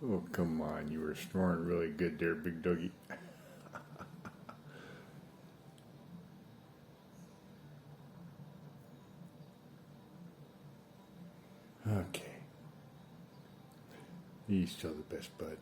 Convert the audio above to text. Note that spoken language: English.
Oh, come on. You were snoring really good there, Big Doggy. Okay. He's still the best bud.